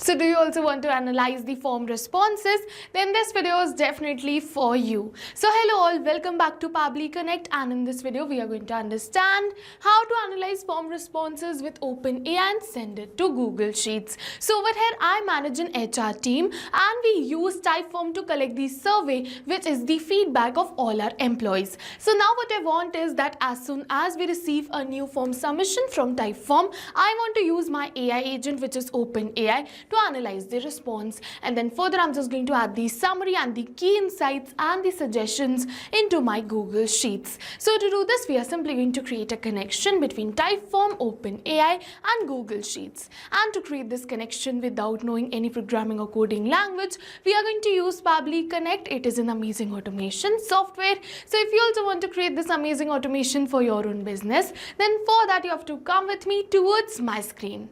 So do you also want to analyze the form responses? Then this video is definitely for you. So hello all, welcome back to Pabbly Connect, and in this video we are going to understand how to analyze form responses with OpenAI and send it to Google Sheets. So over here I manage an HR team and we use Typeform to collect the survey, which is the feedback of all our employees. So now what I want is that as soon as we receive a new form submission from Typeform, I want to use my AI agent, which is OpenAI, to analyze the response, and then further I'm just going to add the summary and the key insights and the suggestions into my Google Sheets. So to do this, we are simply going to create a connection between Typeform, OpenAI and Google Sheets. And to create this connection without knowing any programming or coding language, we are going to use Pabbly Connect. It is an amazing automation software. So if you also want to create this amazing automation for your own business, then for that you have to come with me towards my screen.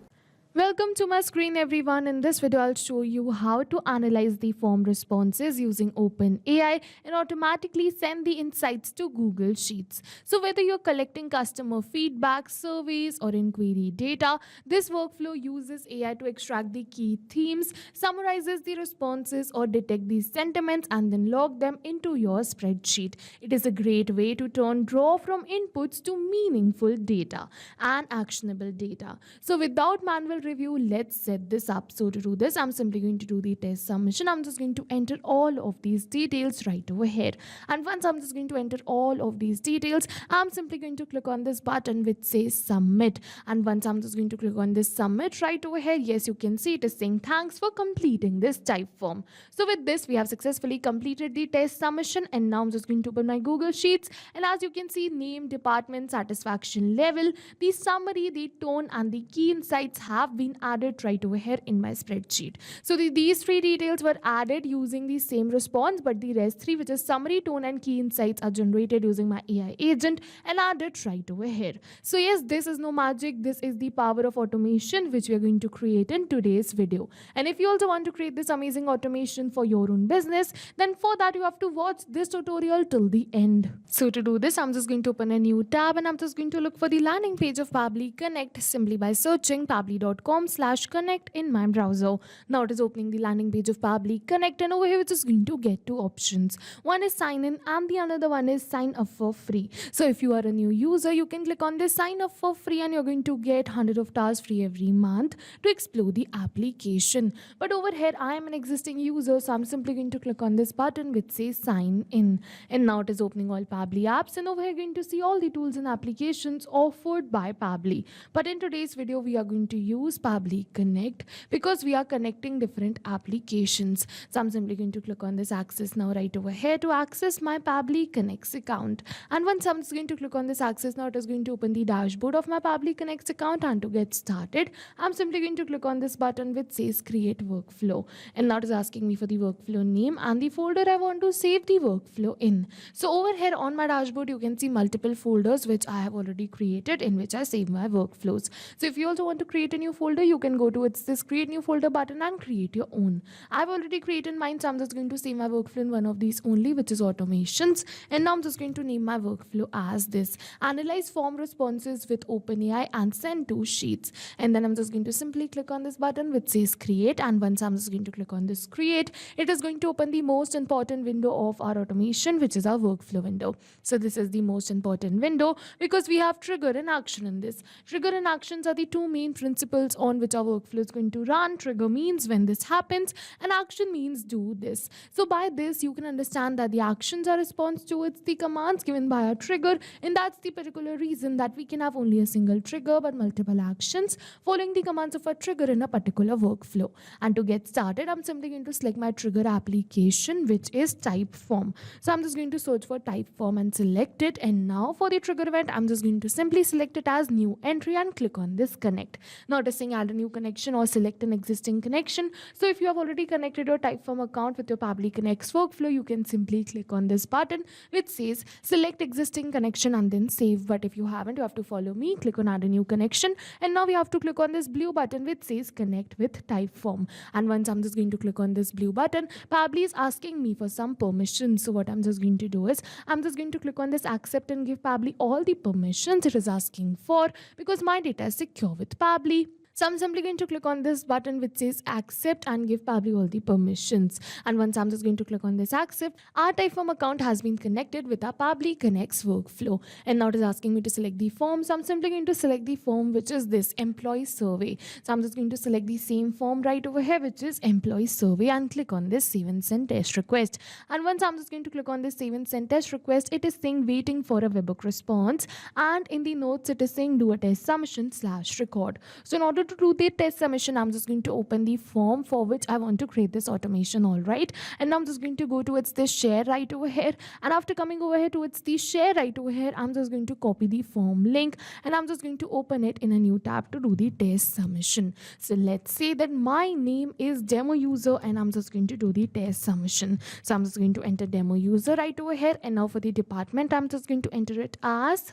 Welcome to my screen everyone. In this video I'll show you how to analyze the form responses using OpenAI and automatically send the insights to Google Sheets. So whether you're collecting customer feedback, surveys or inquiry data, this workflow uses AI to extract the key themes, summarizes the responses or detect these sentiments and then log them into your spreadsheet. It is a great way to turn raw from inputs to meaningful data and actionable data. So without manual review, let's set this up. So to do this, I'm simply going to do the test submission. I'm just going to enter all of these details right over here, and once I'm just going to enter all of these details, I'm simply going to click on this button which says submit, and once I'm just going to click on this submit right over here, yes, you can see it is saying thanks for completing this type form. So with this, we have successfully completed the test submission, and now I'm just going to open my Google Sheets, and as you can see, name, department, satisfaction level, the summary, the tone and the key insights have been added right over here in my spreadsheet. So these three details were added using the same response, but the rest three, which is summary, tone and key insights, are generated using my AI agent and added right over here. So yes, this is no magic. This is the power of automation which we are going to create in today's video. And if you also want to create this amazing automation for your own business, then for that you have to watch this tutorial till the end. So to do this, I'm just going to open a new tab and I'm just going to look for the landing page of Pabbly Connect simply by searching pabbly.com/connect in my browser. Now it is opening the landing page of Pabbly Connect, and over here it's just going to get two options. One is sign in and the another one is sign up for free. So if you are a new user, you can click on this sign up for free and you're going to get 100 of stars free every month to explore the application. But over here I am an existing user, so I'm simply going to click on this button which says sign in, and now it is opening all Pabbly apps, and over here you're going to see all the tools and applications offered by Pabbly. But in today's video we are going to use Pabbly Connect because we are connecting different applications. So I'm simply going to click on this access now right over here to access my Pabbly Connect account, and once I'm just going to click on this access now, it is going to open the dashboard of my Pabbly Connect account. And to get started, I'm simply going to click on this button which says create workflow, and now it is asking me for the workflow name and the folder I want to save the workflow in. So over here on my dashboard you can see multiple folders which I have already created in which I save my workflows. So if you also want to create a new folder, you can go to this create new folder button and create your own. I've already created mine, so I'm just going to save my workflow in one of these only, which is automations, and now I'm just going to name my workflow as this: analyze form responses with OpenAI and send to Sheets. And then I'm just going to simply click on this button which says create, and once I'm just going to click on this create, it is going to open the most important window of our automation, which is our workflow window. So this is the most important window because we have trigger and action in this. Trigger and actions are the two main principles on which our workflow is going to run. Trigger means when this happens and action means do this. So by this you can understand that the actions are response towards the commands given by our trigger, and that's the particular reason that we can have only a single trigger but multiple actions following the commands of a trigger in a particular workflow. And to get started, I'm simply going to select my trigger application, which is Typeform. So I'm just going to search for Typeform and select it, and now for the trigger event I'm just going to simply select it as new entry and click on this connect. Now it is saying add a new connection or select an existing connection. So if you have already connected your Typeform account with your Pabbly Connect's workflow, you can simply click on this button which says select existing connection and then save. But if you haven't, you have to follow me, click on add a new connection, and now we have to click on this blue button which says connect with Typeform. And once I'm just going to click on this blue button, Pabbly is asking me for some permissions. So what I'm just going to do is I'm just going to click on this accept and give Pabbly all the permissions it is asking for because my data is secure with Pabbly. So I'm simply going to click on this button which says accept and give Pabbly all the permissions. And once I'm just going to click on this accept, our Typeform account has been connected with our Pabbly Connect's workflow. And now it is asking me to select the form. So I'm simply going to select the form which is this employee survey. So I'm just going to select the same form right over here which is employee survey and click on this save and send test request. And once I'm just going to click on this save and send test request, it is saying waiting for a webhook response, and in the notes it is saying do a test submission / record. So in order to do the test submission, I'm just going to open the form for which I want to create this automation. All right, and now I'm just going to go towards this share right over here, and after coming over here towards the share right over here, I'm just going to copy the form link and I'm just going to open it in a new tab to do the test submission. So let's say that my name is demo user and I'm just going to do the test submission. So I'm just going to enter demo user right over here, and now for the department I'm just going to enter it as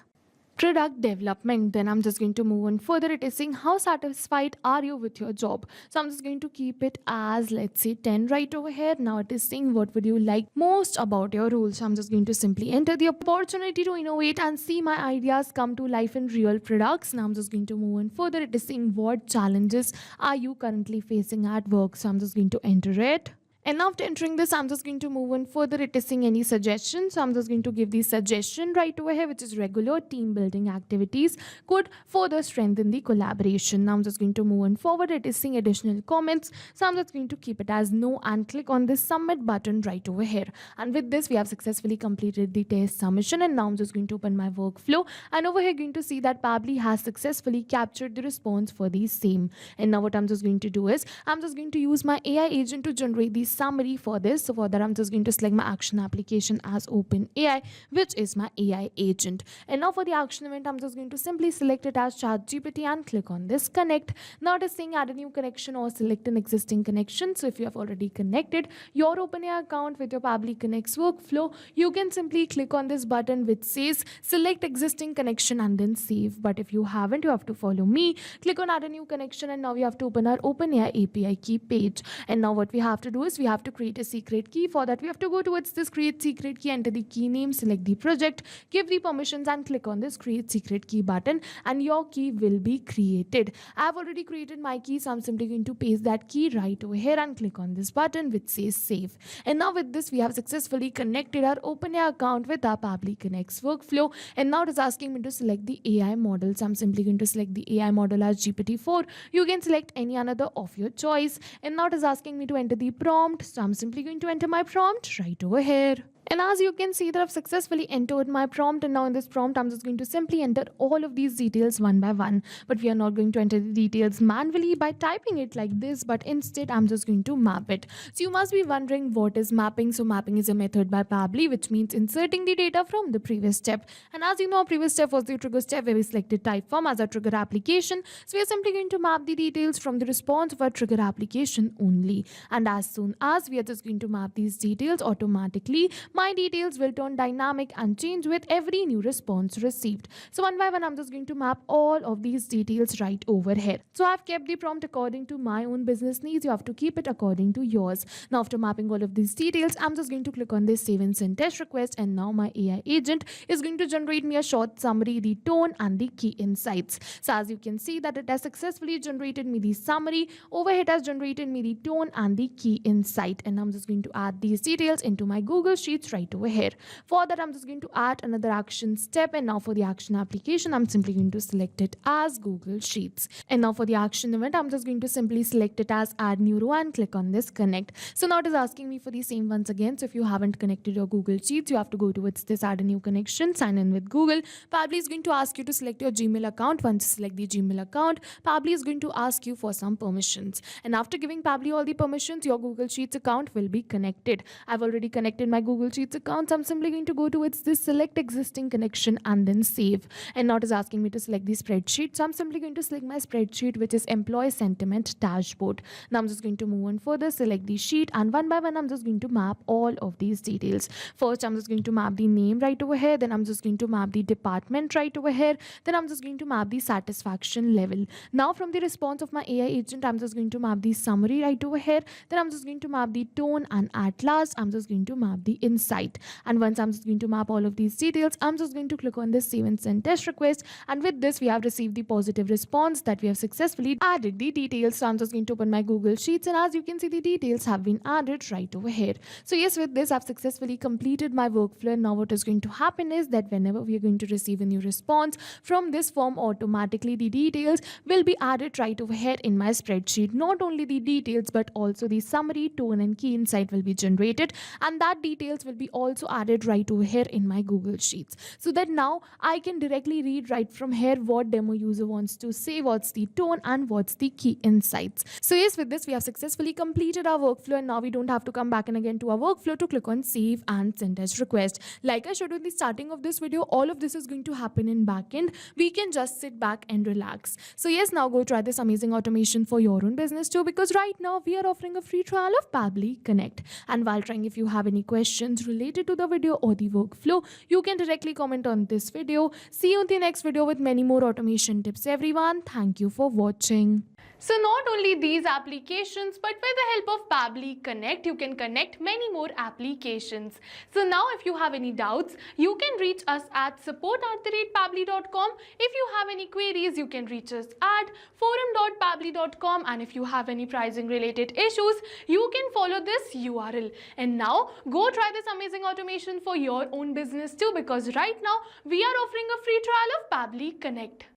product development. Then I'm just going to move on further. It is saying how satisfied are you with your job. So I'm just going to keep it as, let's say, 10 right over here. Now it is saying what would you like most about your role. So I'm just going to simply enter the opportunity to innovate and see my ideas come to life in real products. Now I'm just going to move on further. It is saying what challenges are you currently facing at work. So I'm just going to enter it. And after entering this, I'm just going to move on further. It is saying any suggestions. So I'm just going to give the suggestion right over here, which is regular team building activities could further strengthen the collaboration. Now I'm just going to move on forward. It is saying additional comments. So I'm just going to keep it as no and click on this submit button right over here. And with this, we have successfully completed the test submission. And now I'm just going to open my workflow. And over here, going to see that Pabbly has successfully captured the response for the same. And now what I'm just going to do is I'm just going to use my AI agent to generate these summary for this. So for that, I'm just going to select my action application as OpenAI, which is my AI agent. And now for the action event, I'm just going to simply select it as ChatGPT and click on this connect. Now it is saying add a new connection or select an existing connection. So if you have already connected your OpenAI account with your Pabbly Connect's workflow, you can simply click on this button which says select existing connection and then save. But if you haven't, you have to follow me. Click on add a new connection, and now we have to open our OpenAI API key page. And now what we have to do is we have to create a secret key. For that, we have to go towards this create secret key, enter the key name, select the project, give the permissions and click on this create secret key button, and your key will be created. I have already created my key, so I'm simply going to paste that key right over here and click on this button which says save. And now with this, we have successfully connected our OpenAI account with our Pabbly Connect's workflow. And now it is asking me to select the AI model. So I'm simply going to select the AI model as GPT-4. You can select any another of your choice. And now it is asking me to enter the prompt. So I'm simply going to enter my prompt right over here. And as you can see that I've successfully entered my prompt, and now in this prompt I'm just going to simply enter all of these details one by one. But we are not going to enter the details manually by typing it like this, but instead I'm just going to map it. So you must be wondering what is mapping. So mapping is a method by Pabbly which means inserting the data from the previous step. And as you know, our previous step was the trigger step where we selected Typeform as our trigger application. So we are simply going to map the details from the response of our trigger application only. And as soon as we are just going to map these details automatically, my details will turn dynamic and change with every new response received. So one by one, I'm just going to map all of these details right over here. So I've kept the prompt according to my own business needs. You have to keep it according to yours. Now after mapping all of these details, I'm just going to click on this save and send test request, and now my AI agent is going to generate me a short summary, the tone and the key insights. So as you can see that it has successfully generated me the summary. Over here it has generated me the tone and the key insight, and I'm just going to add these details into my Google Sheets right over here. For that, I'm just going to add another action step, and now for the action application, I'm simply going to select it as Google Sheets. And now for the action event, I'm just going to simply select it as add new row and click on this connect. So now it is asking me for the same once again. So if you haven't connected your Google Sheets, you have to go towards this add a new connection, sign in with Google. Pabbly is going to ask you to select your Gmail account. Once you select the Gmail account, Pabbly is going to ask you for some permissions. And after giving Pabbly all the permissions, your Google Sheets account will be connected. I've already connected my Google Sheets account. So I'm simply going to go towards this select existing connection and then save. And now it is asking me to select the spreadsheet. So I'm simply going to select my spreadsheet, which is employee sentiment dashboard. Now I'm just going to move on further, select the sheet, and one by one I'm just going to map all of these details. First, I'm just going to map the name right over here. Then I'm just going to map the department right over here. Then I'm just going to map the satisfaction level. Now from the response of my AI agent, I'm just going to map the summary right over here. Then I'm just going to map the tone, and at last I'm just going to map the own site. And once I'm just going to map all of these details, I'm just going to click on this save and send test request. And with this, we have received the positive response that we have successfully added the details. So I'm just going to open my Google Sheets, and as you can see, the details have been added right over here. So yes, with this, I've successfully completed my workflow. And now what is going to happen is that whenever we are going to receive a new response from this form, automatically the details will be added right over here in my spreadsheet. Not only the details, but also the summary, tone, and key insight will be generated, and that details will be also added right over here in my Google Sheets, so that now I can directly read right from here what demo user wants to say, what's the tone, and what's the key insights. So yes, with this, we have successfully completed our workflow, and now we don't have to come back and again to our workflow to click on save and send test request. Like I showed you in the starting of this video, all of this is going to happen in backend. We can just sit back and relax. So yes, now go try this amazing automation for your own business too, because right now we are offering a free trial of Pabbly Connect. And while trying, if you have any questions related to the video or the workflow, you can directly comment on this video. See you in the next video with many more automation tips, everyone. Thank you for watching. So not only these applications, but with the help of Pabbly Connect, you can connect many more applications. So now if you have any doubts, you can reach us at support@pabbly.com. If you have any queries, you can reach us at forum.pabbly.com. And if you have any pricing related issues, you can follow this URL. And now go try this amazing automation for your own business too, because right now we are offering a free trial of Pabbly Connect.